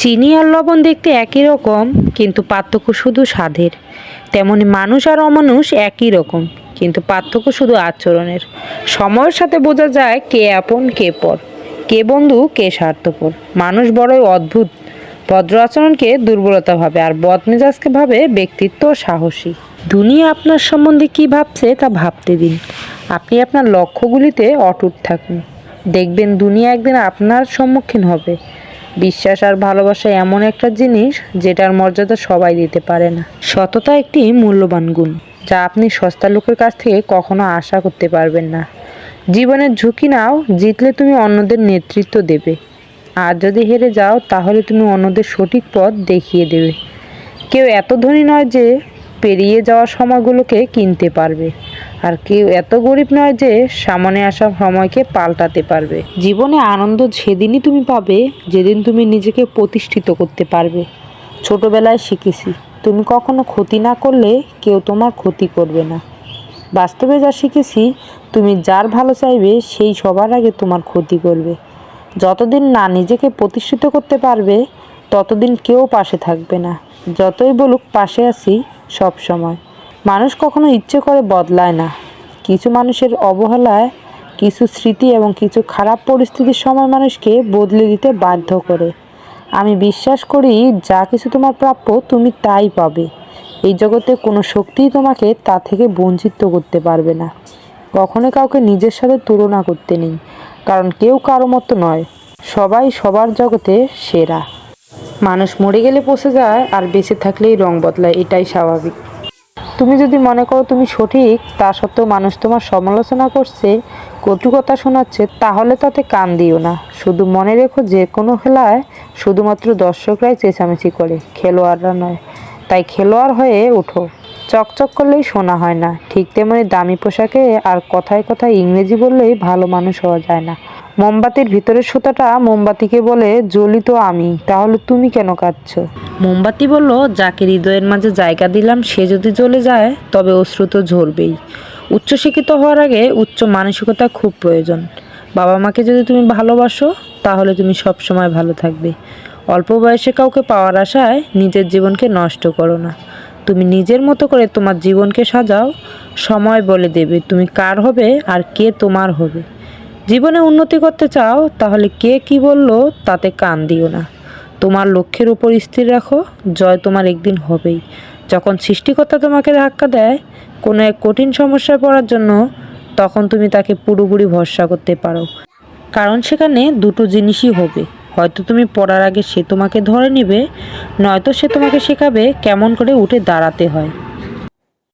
চিনি আর লবণ দেখতে একই রকম, কিন্তু পার্থক্য শুধু স্বাদের। তেমনি মানুষ আর অমানুষ একই রকম, কিন্তু পার্থক্য শুধু আচরণের। সময়ের সাথে বোঝা যায় কে আপন কে পর, কে বন্ধু কে স্বার্থপর। মানুষ বড়ই অদ্ভুত, ভদ্র আচরণকে দুর্বলতা ভাবে আর বদমেজাজকে ভাবে ব্যক্তিত্ব ও সাহসী। দুনিয়া আপনার সম্বন্ধে কি ভাবছে তা ভাবতে দিন। আপনি আপনার লক্ষ্যগুলিতে অটুট থাকুন, দেখবেন দুনিয়া একদিন আপনার সম্মুখীন হবে। বিশ্বাস আর ভালোবাসা এমন একটা জিনিস যেটার মর্যাদা সবাই দিতে পারে না। সততা একটি মূল্যবান গুণ, যা আপনি সস্তা লোকের কাছ থেকে কখনো আশা করতে পারবেন না। জীবনের ঝুঁকি নাও, জিতলে তুমি অন্যদের নেতৃত্ব দেবে, আর যদি হেরে যাও তাহলে তুমি অন্যদের সঠিক পথ দেখিয়ে দেবে। কেউ এত ধনী নয় যে পেরিয়ে যাওয়া সময়গুলোকে কিনতে পারবে, আর কেউ এত গরিব নয় যে সামনে আসা সময়কে পাল্টাতে পারবে। জীবনে আনন্দ সেদিনই তুমি পাবে যেদিন তুমি নিজেকে প্রতিষ্ঠিত করতে পারবে। ছোটবেলায় শিখেছি, তুমি কখনো ক্ষতি না করলে কেউ তোমার ক্ষতি করবে না। বাস্তবে যা শিখেছি, তুমি যার ভালো চাইবে সেই সবার আগে তোমার ক্ষতি করবে। যতদিন না নিজেকে প্রতিষ্ঠিত করতে পারবে ততদিন কেউ পাশে থাকবে না, যতই বলুক পাশে আছি সব সময়। মানুষ কখনো ইচ্ছে করে বদলায় না। কিছু মানুষের অবহেলায়, কিছু স্মৃতি এবং কিছু খারাপ পরিস্থিতির সময় মানুষকে বদলে দিতে বাধ্য করে। আমি বিশ্বাস করি যা কিছু তোমার প্রাপ্য তুমি তাই পাবে। এই জগতে কোনো শক্তিই তোমাকে তা থেকে বঞ্চিত করতে পারবে না। কখনো কাউকে নিজের সাথে তুলনা করতে নেই, কারণ কেউ কারো মতো নয়। সবাই সবার জগতে সেরা। মানুষ মরে গেলে পচে যায়, আর বেঁচে থাকলেই রং বদলায়, এটাই স্বাভাবিক। তুমি যদি মনে করো তুমি সঠিক, তা সত্ত্বেও মানুষ তোমার সমালোচনা করছে, কটু কথা শোনাচ্ছে, তাহলে তাতে কান দিও না। শুধু মনে রেখো যে কোনো খেলায় শুধুমাত্র দর্শকরাই চেঁচামেচি করে, খেলোয়াড়রা নয়। তাই খেলোয়াড় হয়ে ওঠো। চকচক করলেই সোনা হয় না, ঠিক তেমনি দামি পোশাকে আর কথায় কথায় ইংরেজি বললেই ভালো মানুষ হওয়া যায় না। মোমবাতির ভিতরের সুতাটা মোমবাতিকে বলে, জ্বলি তো আমি, তাহলে তুমি কেন কাঁদছো? মোমবাতি বলল, যাকে হৃদয়ের মাঝে জায়গা দিলাম সে যদি জ্বলে যায় তবে অশ্রু তো ঝরবেই। উচ্চশিক্ষিত হওয়ার আগে উচ্চ মানসিকতা খুব প্রয়োজন। বাবা মাকে যদি তুমি ভালোবাসো তাহলে তুমি সব সময় ভালো থাকবে। অল্প বয়সে কাউকে পাওয়ার আশায় নিজের জীবনকে নষ্ট করো না। তুমি নিজের মতো করে তোমার জীবনকে সাজাও। সময় বলে দেবে তুমি কার হবে আর কে তোমার হবে। জীবনে উন্নতি করতে চাও তাহলে কে কি বললো তাতে কান দিও না। তোমার লক্ষ্যের উপর স্থির রাখো, জয় তোমার একদিন হবেই। যখন সৃষ্টিকর্তা তোমাকে ধাক্কা দেয় কোনো এক কঠিন সমস্যায় পড়ার জন্য, তখন তুমি তাকে পুরোপুরি ভরসা করতে পারো, কারণ সেখানে দুটো জিনিসই হবে। হয়তো তুমি পড়ার আগে সে তোমাকে ধরে নেবে, নয়তো সে তোমাকে শেখাবে কেমন করে উঠে দাঁড়াতে হয়।